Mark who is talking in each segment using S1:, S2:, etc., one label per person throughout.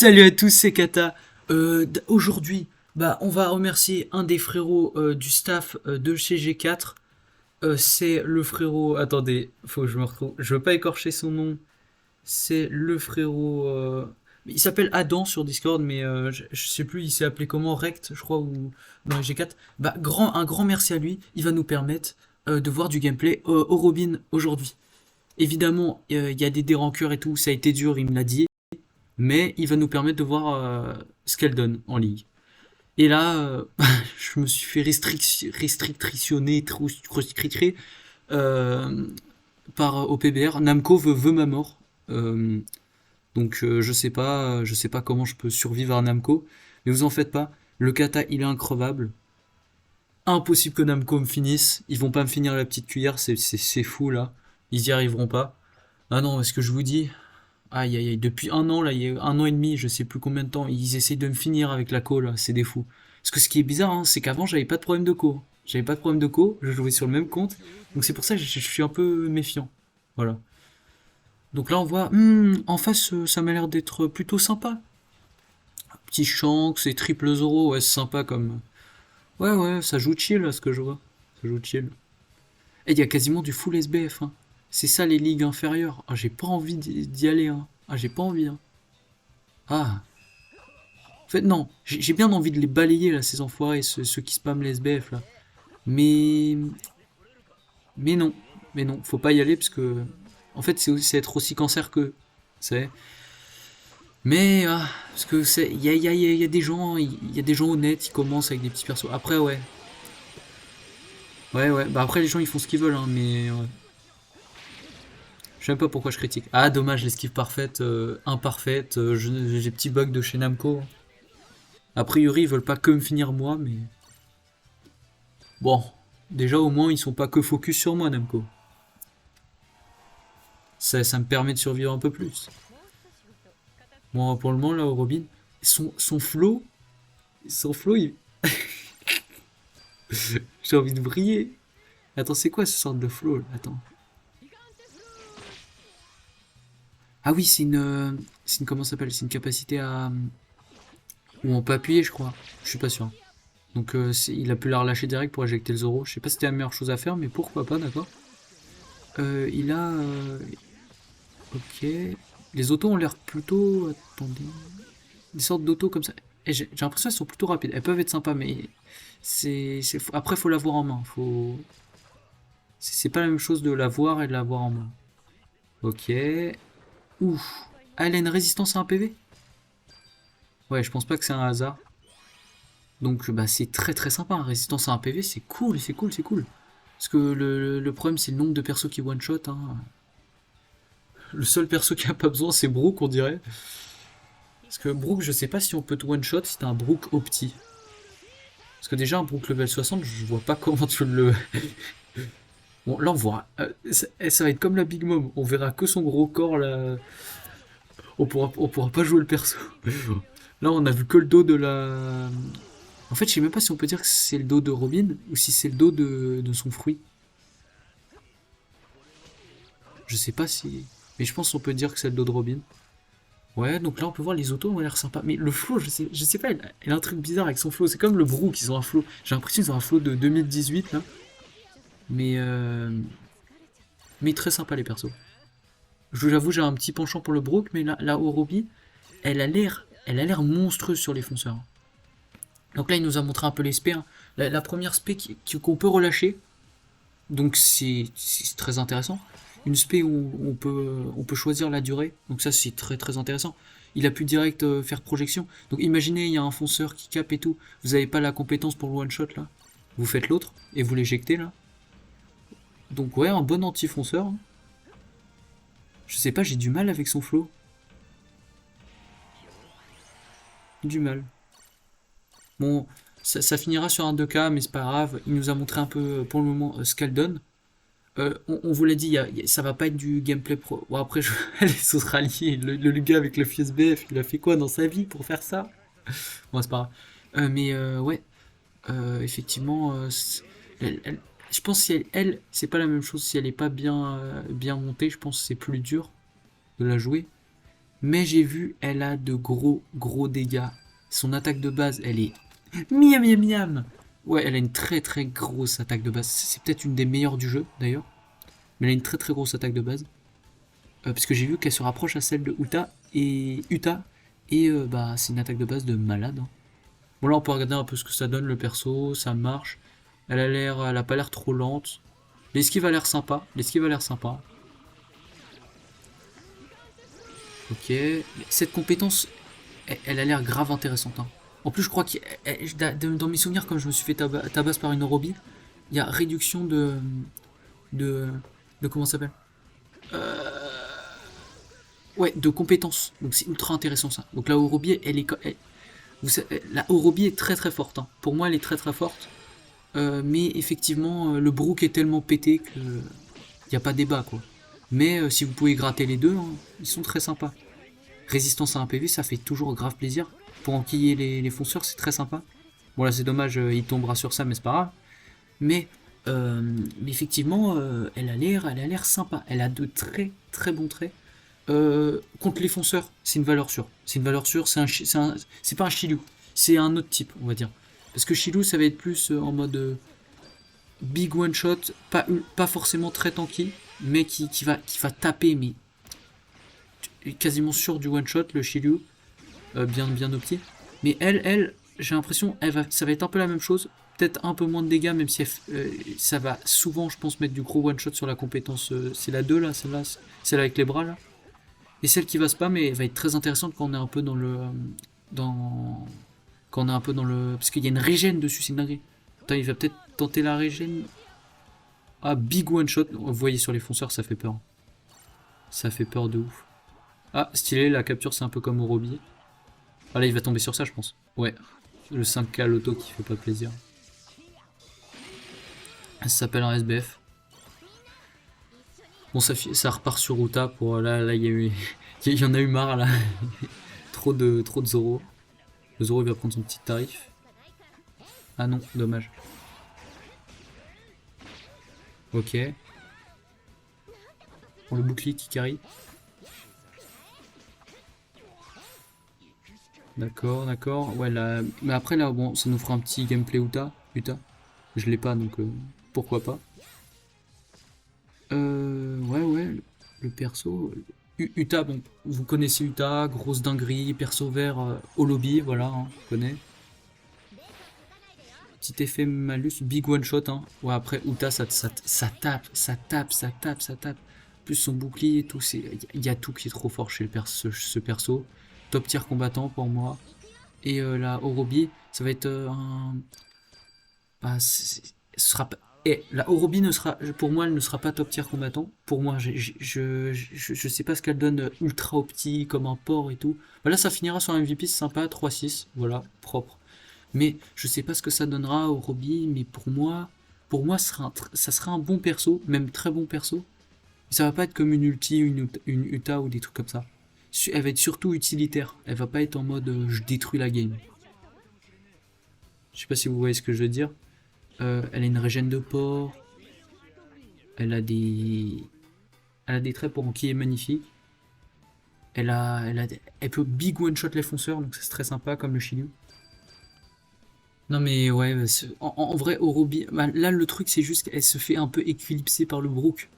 S1: Salut à tous, c'est Kata. Aujourd'hui, on va remercier un des frérots du staff de chez G4. C'est le frérot. Attendez, faut que je me retrouve. Je veux pas écorcher son nom. C'est le frérot. Il s'appelle Adam sur Discord, mais je sais plus, il s'est appelé comment, Rect, je crois, ou dans les G4. Un grand merci à lui. Il va nous permettre de voir du gameplay au Robin aujourd'hui. Évidemment, il y a des dérancures et tout, ça a été dur, il me l'a dit, mais il va nous permettre de voir ce qu'elle donne en ligue. Et là, je me suis fait restrictionner, euh, par OPBR. Namco veut ma mort. Euh, je sais pas comment je peux survivre à Namco, mais vous en faites pas. Le kata, il est increvable. Impossible que Namco me finisse. Ils vont pas me finir la petite cuillère, c'est fou là. Ils y arriveront pas. Ah non, est-ce que je vous dis, aïe aïe aïe, depuis un an là, il y a un an et demi, je sais plus combien de temps, ils essayent de me finir avec la co là, c'est des fous. Parce que ce qui est bizarre, hein, c'est qu'avant j'avais pas de problème de co. J'avais pas de problème de co, je jouais sur le même compte, donc c'est pour ça que je suis un peu méfiant. Voilà. Donc là on voit, en face ça m'a l'air d'être plutôt sympa. Petit Shanks et triple Zoro, ouais c'est sympa comme... Ouais ouais, ça joue chill là ce que je vois. Ça joue chill. Et il y a quasiment du full SBF, hein. C'est ça les ligues inférieures. Ah, j'ai pas envie d'y aller, hein. Ah, j'ai pas envie, hein. Ah, en fait, non, j'ai bien envie de les balayer, là, ces enfoirés, ceux qui spamment les SBF, là. Mais, mais non, mais non, faut pas y aller parce que, en fait, c'est être aussi cancer que, c'est. Mais, parce que il y a des gens, il y a des gens honnêtes, ils commencent avec des petits persos. Après, ouais, ouais, ouais, bah après, les gens, ils font ce qu'ils veulent, hein, mais, ouais. Je sais même pas pourquoi je critique. Ah, dommage, l'esquive parfaite, imparfaite, j'ai des petits bugs de chez Namco. A priori, ils veulent pas que me finir moi, mais bon, déjà au moins ils sont pas que focus sur moi, Namco. Ça me permet de survivre un peu plus. Bon, pour le moment là, au Robin, son flow, j'ai envie de briller. Attends, c'est quoi ce sorte de flow là? Attends. Ah oui, c'est une comment ça s'appelle? C'est une capacité à où on peut appuyer, je crois. Je suis pas sûr. Donc il a pu la relâcher direct pour éjecter le Zoro. Je sais pas si c'était la meilleure chose à faire, mais pourquoi pas, d'accord. Il a ok. Les autos ont l'air plutôt. Attendez. Des sortes d'autos comme ça. Et j'ai l'impression qu'elles sont plutôt rapides. Elles peuvent être sympas, mais après, faut l'avoir en main. C'est pas la même chose de l'avoir et de l'avoir en main. Ok. Ouf. Ah, elle a une résistance à un PV? Ouais, je pense pas que c'est un hasard. Donc, bah, c'est très très sympa. Hein. Résistance à un PV, c'est cool, c'est cool, c'est cool. Parce que le problème, c'est le nombre de persos qui one-shot. Hein. Le seul perso qui a pas besoin, c'est Brook, on dirait. Parce que Brook, je sais pas si on peut te one-shot si t'as un Brook opti. Parce que déjà, un Brook level 60, je vois pas comment tu le... Bon, là, on voit... ça va être comme la Big Mom. On verra que son gros corps, là. On pourra pas jouer le perso. Là, on a vu que le dos de la... En fait, je sais même pas si on peut dire que c'est le dos de Robin ou si c'est le dos de son fruit. Je sais pas si... Mais je pense qu'on peut dire que c'est le dos de Robin. Ouais, donc là on peut voir les autos ont l'air sympa. Mais le flow, je sais pas, elle a un truc bizarre avec son flow. C'est comme le Brook, ils ont un flow. J'ai l'impression qu'ils ont un flow de 2018 là. Mais, euh, mais très sympa les persos. J'avoue, j'ai un petit penchant pour le Brook, mais là Orobi, elle a l'air monstrueuse sur les fonceurs. Donc là, il nous a montré un peu les spés. Hein. La première spé qu'on peut relâcher, donc c'est très intéressant. Une spé où on peut choisir la durée, donc ça c'est très très intéressant. Il a pu direct faire projection. Donc imaginez, il y a un fonceur qui cap et tout, vous n'avez pas la compétence pour le one shot là, vous faites l'autre et vous l'éjectez là. Donc ouais, un bon anti-fonceur. Hein. Je sais pas, j'ai du mal avec son flow. Du mal. Bon, ça finira sur un 2K, mais c'est pas grave. Il nous a montré un peu pour le moment ce qu'elle donne. On vous l'a dit, ça va pas être du gameplay pro. Bon, après, les Australiens, le gars avec le FSBF, il a fait quoi dans sa vie pour faire ça? Bon, c'est pas grave. Ouais, effectivement, je pense que si c'est pas la même chose si elle est pas bien montée. Je pense que c'est plus dur de la jouer. Mais j'ai vu, elle a de gros dégâts. Son attaque de base, elle est... Miam miam miam. Ouais, elle a une très grosse attaque de base. C'est peut-être une des meilleures du jeu, d'ailleurs. Mais elle a une très grosse attaque de base. Parce que j'ai vu qu'elle se rapproche à celle de Uta. Et bah, c'est une attaque de base de malade, hein. Bon, là, on peut regarder un peu ce que ça donne, le perso. Ça marche. Elle a pas l'air trop lente. L'esquive a l'air sympa. L'esquive a l'air sympa. Ok. Cette compétence, elle a l'air grave intéressante, hein. En plus, je crois que dans mes souvenirs, comme je me suis fait tabasse par une Orobi, il y a réduction de, de comment ça s'appelle? Ouais, de compétences. Donc c'est ultra intéressant ça. Donc la Orobi, la Orobi est très forte, hein. Pour moi, elle est très forte. Mais effectivement, le Brook est tellement pété que y a pas débat quoi. Mais si vous pouvez gratter les deux, hein, ils sont très sympas. Résistance à un PV, ça fait toujours grave plaisir. Pour enquiller les fonceurs, c'est très sympa. Bon là c'est dommage, il tombera sur ça, mais c'est pas grave. Mais, mais effectivement, elle a l'air sympa. Elle a de très bons traits. Contre les fonceurs, c'est une valeur sûre. C'est une valeur sûre, c'est pas un Shilou. C'est un autre type, on va dire. Parce que Shilou, ça va être plus en mode big one shot, pas forcément très tanky, mais qui va taper, mais quasiment sûr du one shot, le Shilou, bien au pied. Mais elle, j'ai l'impression, ça va être un peu la même chose. Peut-être un peu moins de dégâts, même si ça va souvent, je pense, mettre du gros one shot sur la compétence. C'est la 2 là, celle avec les bras là. Et celle qui va spam, elle va être très intéressante quand on est un peu dans le. Dans. Quand on est un peu dans le. Parce qu'il y a une régène dessus, c'est une dinguerie. Attends, il va peut-être tenter la régène. Ah, big one shot. Vous voyez sur les fonceurs, ça fait peur. Ça fait peur de ouf. Ah, stylé, la capture, c'est un peu comme au Roby. Ah là, il va tomber sur ça, je pense. Ouais. Le 5K loto qui fait pas plaisir. Ça s'appelle un SBF. Bon, ça repart sur Uta pour. Là, il y a eu. Il y en a eu marre là. trop de Zoro. Le Zoro il va prendre son petit tarif. Ah non, dommage. Ok. On le bouclier qui carry. D'accord. Ouais, là. Mais après, là, bon, ça nous fera un petit gameplay Uta. Je l'ai pas, donc pourquoi pas. Ouais. Le perso. Uta, bon, vous connaissez Uta, grosse dinguerie, perso vert au lobby, voilà, hein, on connaît. Petit effet malus, big one shot, hein. Ouais, après, Uta, ça tape. Plus son bouclier et tout, il y a tout qui est trop fort chez ce perso. Top tier combattant pour moi. Et la Orobi, ça va être un. Bah, ce sera pas. Et la Orobi ne sera, pour moi, elle ne sera pas top tier combattant. Pour moi, je sais pas ce qu'elle donne ultra opti comme un port et tout. Bah là, ça finira sur un MVP, c'est sympa, 3-6, voilà, propre. Mais je sais pas ce que ça donnera Orobi, mais pour moi, ça sera un bon perso, même très bon perso. Mais ça va pas être comme une ulti, une Uta ou des trucs comme ça. Elle va être surtout utilitaire. Elle va pas être en mode je détruis la game. Je sais pas si vous voyez ce que je veux dire. Elle a une régène de port. Elle a des. Elle a des traits pour enquiller magnifiques. Elle peut big one shot les fonceurs, donc c'est très sympa comme le Shilyu. Non mais ouais, en vrai, Orobi, bah, là le truc c'est juste qu'elle se fait un peu éclipser par le Brook.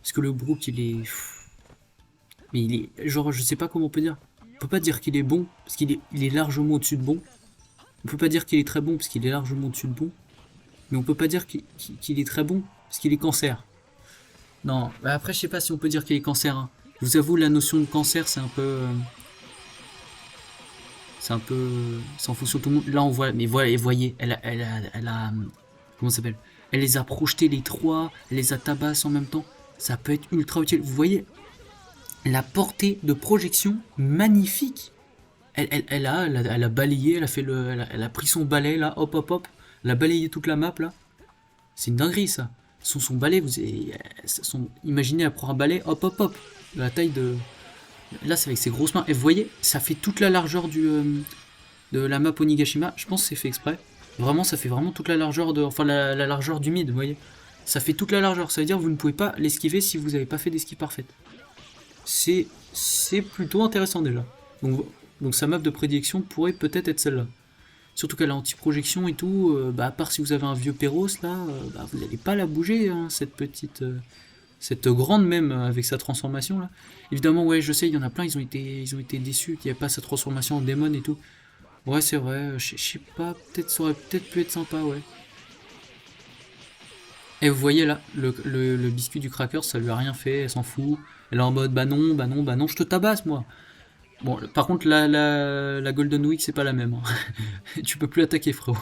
S1: Parce que le Brook il est. Mais il est. Genre, je sais pas comment on peut dire. On peut pas dire qu'il est bon, parce il est largement au-dessus de bon. On peut pas dire qu'il est très bon, parce qu'il est largement au-dessus de bon. Mais on peut pas dire qu'il est très bon, parce qu'il est cancer. Non, bah après je sais pas si on peut dire qu'il est cancer, hein. Je vous avoue, la notion de cancer, c'est un peu. C'est un peu. C'est en fonction de tout le monde. Là on voit, mais voilà, et voyez, elle a. Comment ça s'appelle? Elle les a projetés les trois, elle les a tabassés en même temps. Ça peut être ultra utile. Vous voyez, la portée de projection magnifique. Elle a balayé, elle a pris son balai là, hop, elle a balayé toute la map là. C'est une dinguerie ça. Son balai, imaginez, elle prend un balai, hop, la taille de. Là, c'est avec ses grosses mains. Et vous voyez, ça fait toute la largeur de la map Onigashima. Je pense que c'est fait exprès. Vraiment, ça fait vraiment toute la largeur enfin la largeur du mid, vous voyez. Ça fait toute la largeur. Ça veut dire que vous ne pouvez pas l'esquiver si vous n'avez pas fait d'esquive parfaite. c'est plutôt intéressant déjà. Donc, donc sa map de prédilection pourrait peut-être être celle-là. Surtout qu'elle a anti-projection et tout, bah, à part si vous avez un vieux Péros là, bah, vous n'allez pas la bouger, hein, cette grande même avec sa transformation là. Évidemment, ouais, je sais, il y en a plein, ils ont été déçus qu'il n'y ait pas sa transformation en démon et tout. Ouais, c'est vrai, je sais pas, peut-être ça aurait peut-être pu être sympa, ouais. Et vous voyez là, le biscuit du cracker, ça lui a rien fait, elle s'en fout. Elle est en mode bah non, bah non, bah non, je te tabasse moi. Bon, par contre, la Golden Week, c'est pas la même, hein. Tu peux plus attaquer, frérot.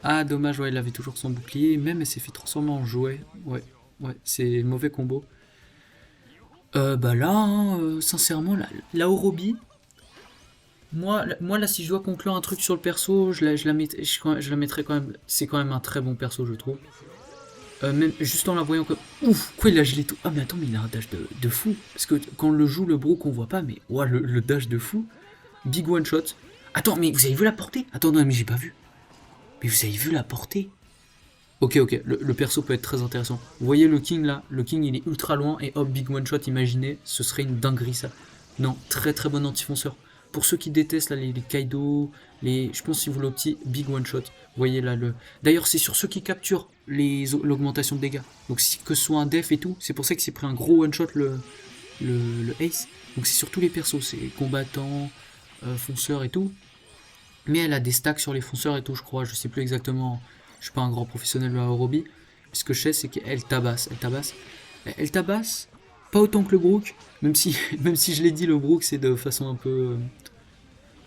S1: Ah, dommage, ouais, elle avait toujours son bouclier. Même, elle s'est fait transformer en jouet. Ouais, ouais, c'est mauvais combo. Bah là, hein, sincèrement, la Orobi, moi, là, si je dois conclure un truc sur le perso, je la mettrais quand même. C'est quand même un très bon perso, je trouve. Même juste en la voyant comme. Ouf, quoi, il a gelé tout. Ah, mais attends, mais il a un dash de fou. Parce que quand on le joue, le Brook, on voit pas, mais ouah, le dash de fou. Big one shot. Attends, mais vous avez vu la portée? Attends, non, mais j'ai pas vu. Mais vous avez vu la portée? Ok, ok, le perso peut être très intéressant. Vous voyez le King là? Le King il est ultra loin et hop, big one shot, imaginez, ce serait une dinguerie ça. Non, très très bon anti-fonceur. Pour ceux qui détestent là, les Kaido, je pense si vous l'opti, big one shot. Vous voyez là le. D'ailleurs, c'est sur ceux qui capturent l'augmentation de dégâts. Donc que ce soit un def et tout, c'est pour ça qu'il s'est pris un gros one shot le Ace. Donc c'est sur tous les persos, c'est combattants, fonceurs et tout. Mais elle a des stacks sur les fonceurs et tout, je crois. Je sais plus exactement. Je suis pas un grand professionnel de la Orobi. Mais ce que je sais, c'est qu'elle tabasse. Elle tabasse. Elle tabasse. Pas autant que le Brook. Même si, même si je l'ai dit, le Brook, c'est de façon un peu.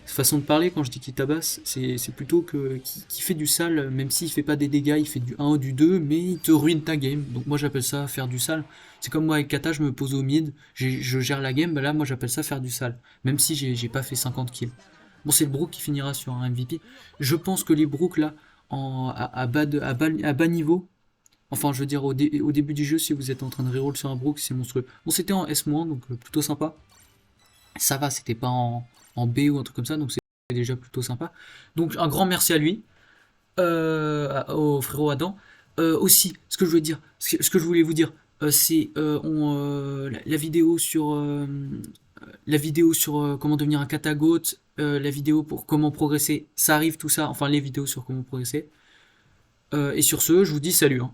S1: Façon de parler, quand je dis qu'il tabasse, c'est plutôt qu'il fait du sale, même s'il fait pas des dégâts, il fait du 1 ou du 2, mais il te ruine ta game. Donc moi j'appelle ça faire du sale. C'est comme moi avec Kata, je me pose au mid, je gère la game, bah là moi j'appelle ça faire du sale. Même si j'ai pas fait 50 kills. Bon, c'est le Brook qui finira sur un MVP. Je pense que les Brook là, à bas niveau, enfin je veux dire au début du jeu, si vous êtes en train de reroll sur un Brook, c'est monstrueux. Bon, c'était en S-, donc plutôt sympa. Ça va, c'était pas en B ou un truc comme ça, donc c'est déjà plutôt sympa. Donc un grand merci à lui, au frérot Adam. Aussi, ce que je voulais dire, ce que je voulais vous dire, c'est la vidéo sur comment devenir un katagote, la vidéo pour comment progresser, ça arrive tout ça, enfin les vidéos sur comment progresser. Et sur ce, je vous dis salut, hein.